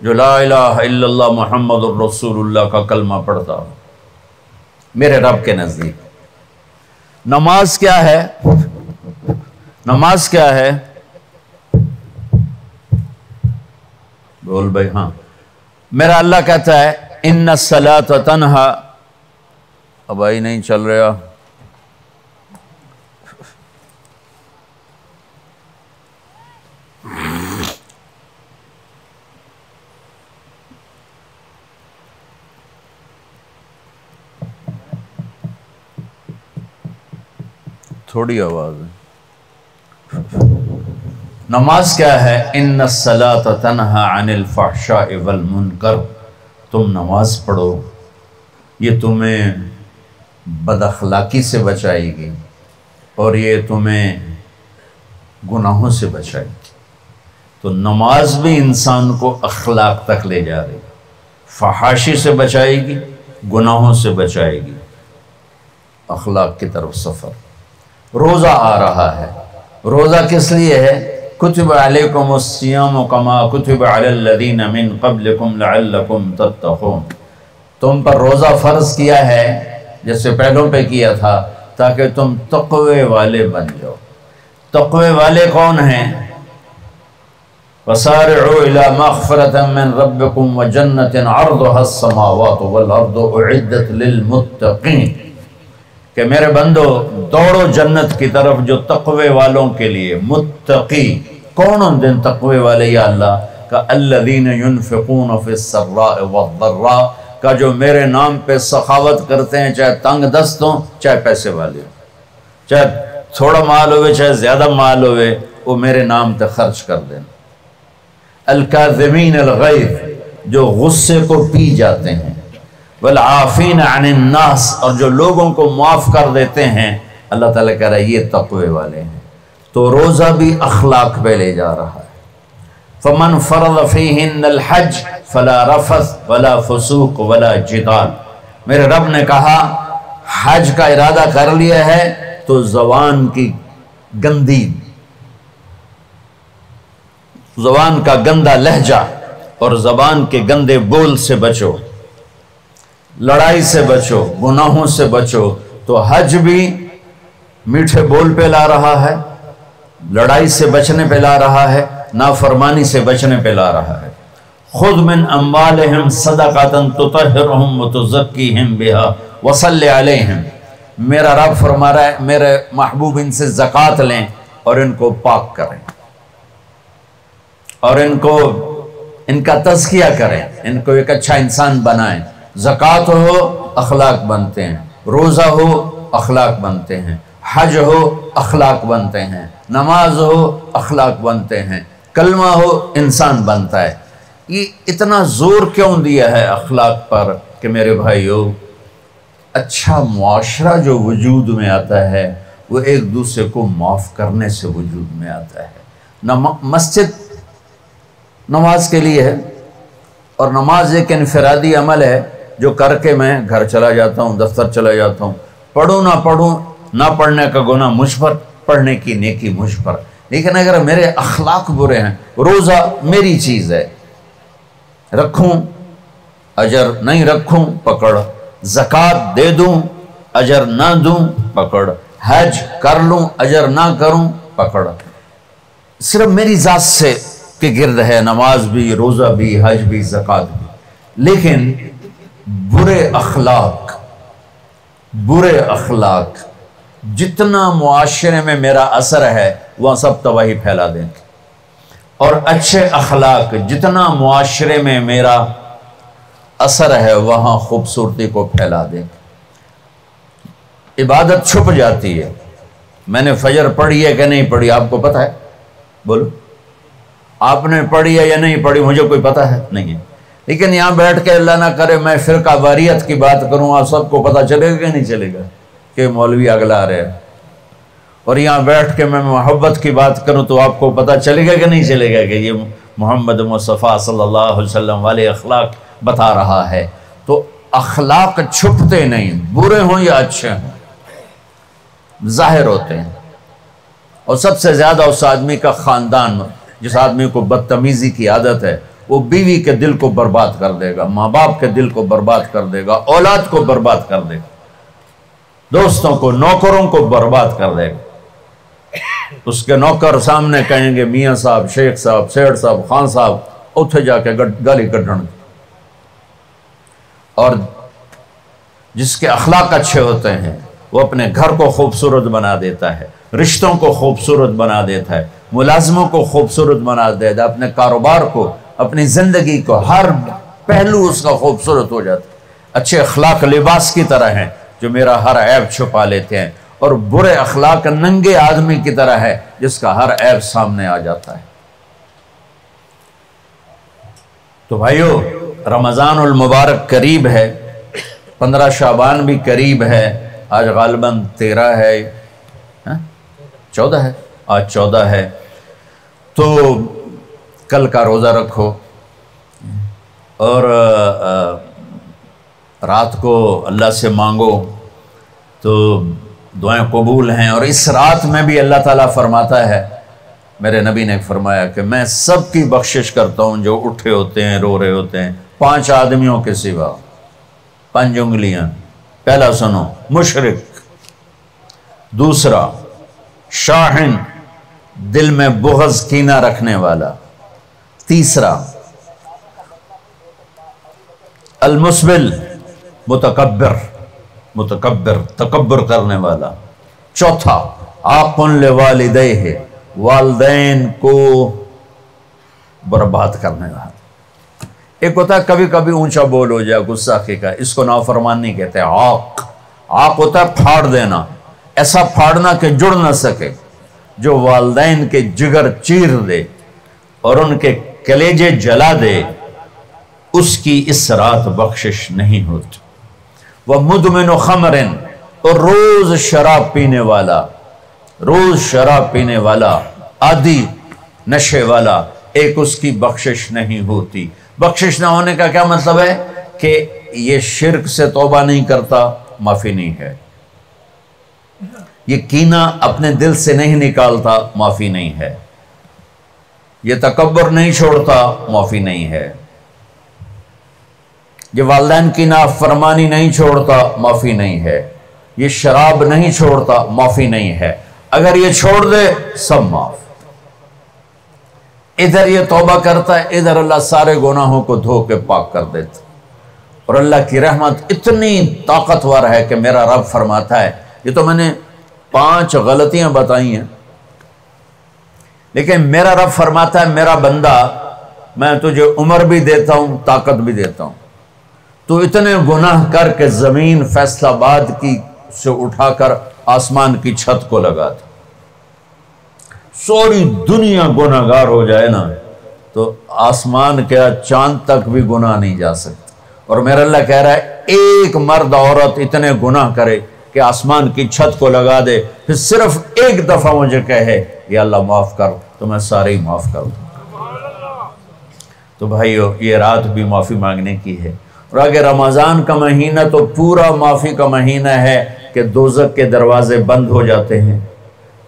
جو لا الہ الا اللہ محمد الرسول اللہ کا کلمہ پڑھتا ہو میرے رب کے نزدیک۔ نماز کیا ہے؟ نماز کیا ہے؟ بول بھائی۔ ہاں، میرا اللہ کہتا ہے ان الصلاۃ تنہا، اب آئی نہیں چل رہا، تھوڑی آواز ہے۔ نماز کیا ہے؟ ان الصلاۃ تنہا عن الفحشاء والمنکر، تم نماز پڑھو، یہ تمہیں بد اخلاقی سے بچائے گی اور یہ تمہیں گناہوں سے بچائے گی۔ تو نماز بھی انسان کو اخلاق تک لے جا رہی، فحاشی سے بچائے گی، گناہوں سے بچائے گی، اخلاق کی طرف سفر۔ روزہ آ رہا ہے، روزہ کس لیے ہے؟ کتب علیکم الصیام کما کتب علی الذین من قبلکم لعلکم تتقون، تم پر روزہ فرض کیا ہے جیسے پہلوں پہ کیا تھا تاکہ تم تقوی والے بن جاؤ۔ تقوی والے کون ہیں؟ وسارعوا الی مغفرۃ من ربکم وجنۃ عرضها السماوات والارض اعدت للمتقین، کہ میرے بندو دوڑو جنت کی طرف جو تقوی والوں کے لیے۔ متقی کون ان دن تقوی والے یا اللہ کا؟ الذین ينفقون فی السراء والضراء، کا جو میرے نام پہ سخاوت کرتے ہیں، چاہے تنگ دست ہوں چاہے پیسے والے ہوں، چاہے تھوڑا مال ہوئے چاہے زیادہ مال ہوئے، وہ میرے نام پہ خرچ کر دینا۔ الکاظمین الغیظ، جو غصے کو پی جاتے ہیں، والعافین عن الناس، اور جو لوگوں کو معاف کر دیتے ہیں، اللہ تعالیٰ کہہ رہا ہے یہ تقوی والے ہیں۔ تو روزہ بھی اخلاق پہ لے جا رہا ہے۔ فمن فرض فیہن الحج فلا رفث ولا فسوق ولا جدال، میرے رب نے کہا حج کا ارادہ کر لیا ہے تو زبان کی گندی زبان کا گندا لہجہ اور زبان کے گندے بول سے بچو، لڑائی سے بچو، گناہوں سے بچو۔ تو حج بھی میٹھے بول پہ لا رہا ہے، لڑائی سے بچنے پہ لا رہا ہے، نافرمانی سے بچنے پہ لا رہا ہے۔ خذ من اموالہم صدقۃ تطہرہم وتزکیہم بہا وصلی علیہم، میرا رب فرما رہا ہے میرے محبوب ان سے زکوٰۃ لیں اور ان کو پاک کریں اور ان کا تزکیہ کریں، ان کو ایک اچھا انسان بنائیں۔ زکوٰۃ ہو اخلاق بنتے ہیں، روزہ ہو اخلاق بنتے ہیں، حج ہو اخلاق بنتے ہیں، نماز ہو اخلاق بنتے ہیں، کلمہ ہو انسان بنتا ہے۔ یہ اتنا زور کیوں دیا ہے اخلاق پر کہ میرے بھائیو، اچھا معاشرہ جو وجود میں آتا ہے وہ ایک دوسرے کو معاف کرنے سے وجود میں آتا ہے۔ مسجد نماز کے لیے ہے، اور نماز ایک انفرادی عمل ہے جو کر کے میں گھر چلا جاتا ہوں، دفتر چلا جاتا ہوں، پڑھوں نہ پڑھوں، نہ پڑھنے کا گناہ مجھ پر، پڑھنے کی نیکی مجھ پر۔ لیکن اگر میرے اخلاق برے ہیں، روزہ میری چیز ہے، رکھوں اجر، نہیں رکھوں پکڑ، زکوٰۃ دے دوں اجر نہ دوں پکڑ، حج کر لوں اجر نہ کروں پکڑ، صرف میری ذات سے کے گرد ہے نماز بھی، روزہ بھی، حج بھی، زکوٰۃ بھی۔ لیکن برے اخلاق جتنا معاشرے میں میرا اثر ہے وہاں سب تباہی پھیلا دیں گے، اور اچھے اخلاق جتنا معاشرے میں میرا اثر ہے وہاں خوبصورتی کو پھیلا دیں گے۔ عبادت چھپ جاتی ہے، میں نے فجر پڑھی ہے کہ نہیں پڑھی آپ کو پتہ ہے؟ بولو، آپ نے پڑھی ہے یا نہیں پڑھی؟ مجھے کوئی پتہ ہے نہیں ہے۔ لیکن یہاں بیٹھ کے اللہ نہ کرے میں فرقہ واریت کی بات کروں، آپ سب کو پتہ چلے گا کہ نہیں چلے گا کہ مولوی اگلا رہے، اور یہاں بیٹھ کے میں محبت کی بات کروں تو آپ کو پتہ چلے گا کہ نہیں چلے گا کہ یہ محمد مصطفیٰ صلی اللہ علیہ وسلم والے اخلاق بتا رہا ہے۔ تو اخلاق چھپتے نہیں، برے ہوں یا اچھے ہوں ظاہر ہوتے ہیں، اور سب سے زیادہ اس آدمی کا خاندان، جس آدمی کو بدتمیزی کی عادت ہے وہ بیوی کے دل کو برباد کر دے گا، ماں باپ کے دل کو برباد کر دے گا، اولاد کو برباد کر دے گا، دوستوں کو، نوکروں کو برباد کر دے گا۔ اس کے نوکر سامنے کہیں گے میاں صاحب، شیخ صاحب، سیٹھ صاحب، خان صاحب، اتھے جا کے گالی کڈن۔ اور جس کے اخلاق اچھے ہوتے ہیں وہ اپنے گھر کو خوبصورت بنا دیتا ہے، رشتوں کو خوبصورت بنا دیتا ہے، ملازموں کو خوبصورت بنا دیتا ہے، اپنے کاروبار کو، اپنی زندگی کو، ہر پہلو اس کا خوبصورت ہو جاتا ہے۔ اچھے اخلاق لباس کی طرح ہیں جو میرا ہر عیب چھپا لیتے ہیں، اور برے اخلاق ننگے آدمی کی طرح ہے جس کا ہر عیب سامنے آ جاتا ہے۔ تو بھائیو، رمضان المبارک قریب ہے، 15 شعبان بھی قریب ہے، آج غالباً 13 ہے، 14 ہے، آج 14 ہے، تو کل کا روزہ رکھو، اور رات کو اللہ سے مانگو تو دعائیں قبول ہیں۔ اور اس رات میں بھی اللہ تعالیٰ فرماتا ہے، میرے نبی نے فرمایا کہ میں سب کی بخشش کرتا ہوں جو اٹھے ہوتے ہیں، رو رہے ہوتے ہیں، 5 آدمیوں کے سوا، 5 انگلیاں۔ پہلا سنو، مشرک، دوسرا شاحن، دل میں بغض کینہ رکھنے والا، تیسرا المسبل، متکبر، تکبر کرنے والا، چوتھا عاق لوالدیہ، والدین کو برباد کرنے والا۔ ایک ہوتا ہے کبھی کبھی اونچا بول ہو جائے، گستاخی کا، اس کو نافرمانی کہتے ہیں۔ عاق ہوتا ہے پھاڑ دینا، ایسا پھاڑنا کہ جڑ نہ سکے، جو والدین کے جگر چیر دے اور ان کے کلیجے جلا دے، اس کی اس رات بخشش نہیں ہوتی۔ وَمُدْمِنُ خَمْرٍ، اور روز شراب پینے والا، عادی نشے والا، ایک اس کی بخشش نہیں ہوتی۔ بخشش نہ ہونے کا کیا مطلب ہے؟ کہ یہ شرک سے توبہ نہیں کرتا، معافی نہیں ہے، یہ کینہ اپنے دل سے نہیں نکالتا، معافی نہیں ہے، یہ تکبر نہیں چھوڑتا معافی نہیں ہے، یہ والدین کی نافرمانی نہیں چھوڑتا معافی نہیں ہے، یہ شراب نہیں چھوڑتا معافی نہیں ہے، اگر یہ چھوڑ دے سب معاف۔ ادھر یہ توبہ کرتا ہے، ادھر اللہ سارے گناہوں کو دھو کے پاک کر دیتا، اور اللہ کی رحمت اتنی طاقتور ہے کہ میرا رب فرماتا ہے، یہ تو میں نے 5 غلطیاں بتائی ہیں، لیکن میرا رب فرماتا ہے میرا بندہ میں تجھے عمر بھی دیتا ہوں، طاقت بھی دیتا ہوں، تو اتنے گناہ کر کے زمین فیصل آباد کی سے اٹھا کر آسمان کی چھت کو لگا دے، سوری دنیا گناہ گار ہو جائے نا تو آسمان کیا چاند تک بھی گناہ نہیں جا سکتا، اور میرا اللہ کہہ رہا ہے ایک مرد عورت اتنے گناہ کرے کہ آسمان کی چھت کو لگا دے، پھر صرف ایک دفعہ مجھے کہے یا اللہ معاف کر، تو میں سارے ہی معاف کر دوں۔ تو بھائیو یہ رات بھی معافی مانگنے کی ہے، اور اگر رمضان کا مہینہ تو پورا معافی کا مہینہ ہے کہ دوزخ کے دروازے بند ہو جاتے ہیں،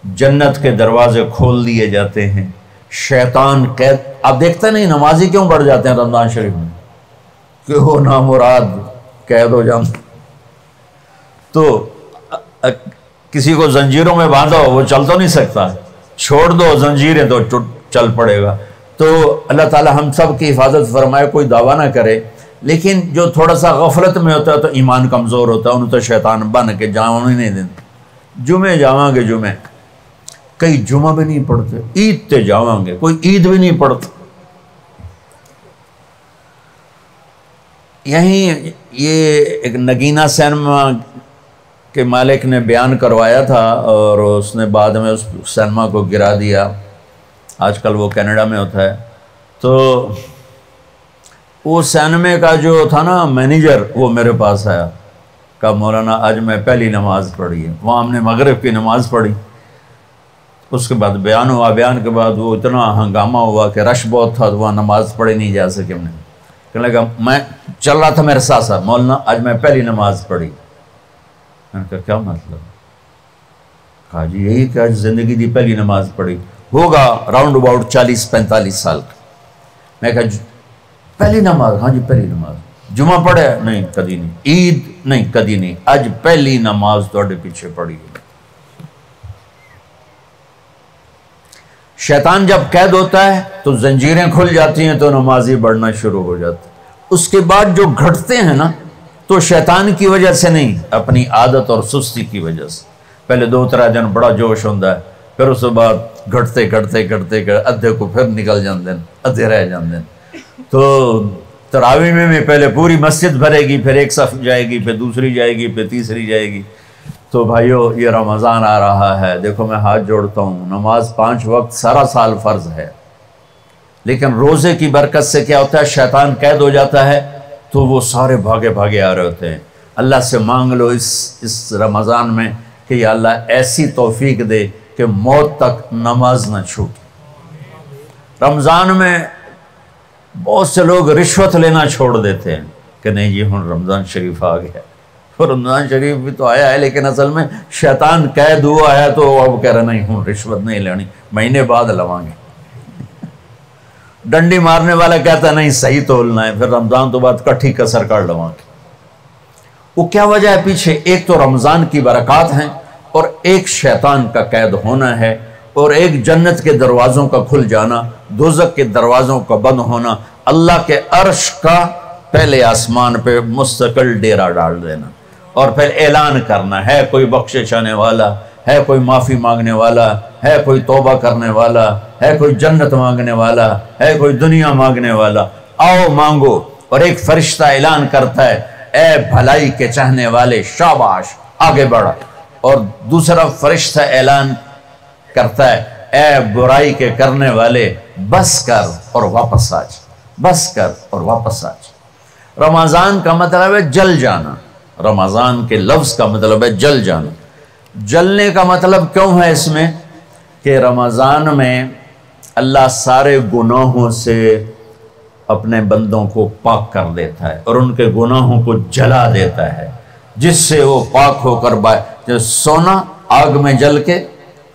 جنت کے دروازے کھول دیے جاتے ہیں، شیطان قید، آپ دیکھتے نہیں نمازی کیوں بڑھ جاتے ہیں رمضان شریف میں کہ وہ نامراد قید ہو جاتے، تو کسی کو زنجیروں میں باندھو وہ چل تو نہیں سکتا، چھوڑ دو زنجیریں تو چل پڑے گا۔ تو اللہ تعالی ہم سب کی حفاظت فرمائے، کوئی دعویٰ نہ کرے، لیکن جو تھوڑا سا غفلت میں ہوتا ہے تو ایمان کمزور ہوتا ہے، انہوں تو شیطان بن کے جاؤں ہی نہیں دیتے، جمعے جاواں گے جمعے، کئی جمعہ بھی نہیں پڑھتے، عید تے جاواں گے، کوئی عید بھی نہیں پڑھتا۔ یہیں یہ ایک نگینہ سینما کے مالک نے بیان کروایا تھا، اور اس نے بعد میں اس سینما کو گرا دیا، آج کل وہ کینیڈا میں ہوتا ہے۔ تو وہ سینمے کا جو تھا نا مینیجر، وہ میرے پاس آیا، کہا مولانا آج میں پہلی نماز پڑھی ہے، وہاں ہم نے مغرب کی نماز پڑھی، اس کے بعد بیان ہوا، بیان کے بعد وہ اتنا ہنگامہ ہوا کہ رش بہت تھا، تو وہاں نماز پڑھی نہیں جا سکے ہم نے۔ کہنے لگا میں چل رہا تھا میرے ساتھ ساتھ، مولانا آج میں پہلی نماز پڑھی۔ میں نے کہا کیا مطلب؟ کہا جی یہی کہ آج زندگی دی پہلی نماز پڑھی، ہوگا راؤنڈ اباؤٹ 40-45 سال کا۔ میں کہا پہلی نماز؟ ہاں جی پہلی نماز۔ جمعہ پڑھے؟ نہیں کدی نہیں۔ عید؟ نہیں کدی نہیں، آج پہلی نماز توڑے پیچھے پڑھی ہے۔ شیطان جب قید ہوتا ہے تو زنجیریں کھل جاتی ہیں، تو نمازی بڑھنا شروع ہو جاتا ہے۔ اس کے بعد جو گھٹتے ہیں نا تو شیطان کی وجہ سے نہیں، اپنی عادت اور سستی کی وجہ سے۔ پہلے 2-3 دن بڑا جوش ہوتا ہے، پھر اس کے بعد گھٹتے ادھے کو پھر نکل جاندے ہیں، ادھے رہ جاندے ہیں۔ تو تراویح میں بھی پہلے پوری مسجد بھرے گی، پھر ایک صف جائے گی، پھر دوسری جائے گی، پھر تیسری جائے گی۔ تو بھائیو یہ رمضان آ رہا ہے، دیکھو میں ہاتھ جوڑتا ہوں، نماز 5 وقت سارا سال فرض ہے، لیکن روزے کی برکت سے کیا ہوتا ہے، شیطان قید ہو جاتا ہے تو وہ سارے بھاگے آ رہے ہوتے ہیں۔ اللہ سے مانگ لو اس رمضان میں کہ یا اللہ ایسی توفیق دے کہ موت تک نماز نہ چھوٹے۔ رمضان میں بہت سے لوگ رشوت لینا چھوڑ دیتے ہیں کہ نہیں جی ہن رمضان شریف آ گیا، اور رمضان شریف بھی تو آیا ہے، لیکن اصل میں شیطان قید ہوا ہے، تو اب کہہ رہے نہیں ہوں رشوت نہیں لینی، مہینے بعد لواں گے۔ ڈنڈی مارنے والا کہتا ہے نہیں صحیح تولنا ہے، پھر رمضان تو بعد کٹھی کسر کر لواں گے۔ وہ کیا وجہ ہے پیچھے؟ ایک تو رمضان کی برکات ہیں، اور ایک شیطان کا قید ہونا ہے، اور ایک جنت کے دروازوں کا کھل جانا، دوزخ کے دروازوں کا بند ہونا، اللہ کے عرش کا پہلے آسمان پہ مستقل ڈیرا ڈال دینا، اور پھر اعلان کرنا ہے کوئی بخشش آنے والا ہے، کوئی معافی مانگنے والا ہے، کوئی توبہ کرنے والا ہے، کوئی جنت مانگنے والا ہے، کوئی دنیا مانگنے والا، آؤ مانگو۔ اور ایک فرشتہ اعلان کرتا ہے اے بھلائی کے چاہنے والے شاباش آگے بڑھا، اور دوسرا فرشتہ اعلان کرتا ہے اے برائی کے کرنے والے بس کر اور واپس آ جا، بس کر اور واپس آ جا۔ رمضان کا مطلب ہے جل جانا، رمضان کے لفظ کا مطلب ہے جل جانا۔ جلنے کا مطلب کیوں ہے اس میں کہ رمضان میں اللہ سارے گناہوں سے اپنے بندوں کو پاک کر دیتا ہے، اور ان کے گناہوں کو جلا دیتا ہے، جس سے وہ پاک ہو کر سونا آگ میں جل کے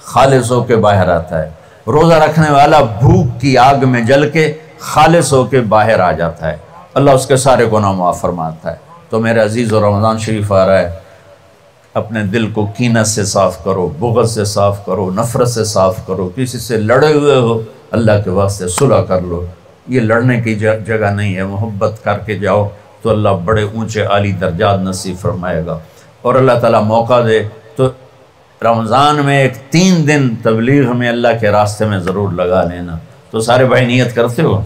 خالص ہو کے باہر آتا ہے، روزہ رکھنے والا بھوک کی آگ میں جل کے خالص ہو کے باہر آ جاتا ہے، اللہ اس کے سارے گناہ معاف فرماتا ہے۔ تو میرے عزیز و رمضان شریف آ رہا ہے، اپنے دل کو کینت سے صاف کرو، بغض سے صاف کرو، نفرت سے صاف کرو، کسی سے لڑے ہوئے ہو اللہ کے واسطے صلح کر لو، یہ لڑنے کی جگہ نہیں ہے، محبت کر کے جاؤ تو اللہ بڑے اونچے عالی درجات نصیب فرمائے گا۔ اور اللہ تعالیٰ موقع دے تو رمضان میں ایک 3 دن تبلیغ میں اللہ کے راستے میں ضرور لگا لینا۔ تو سارے بھائی نیت کرتے ہو؟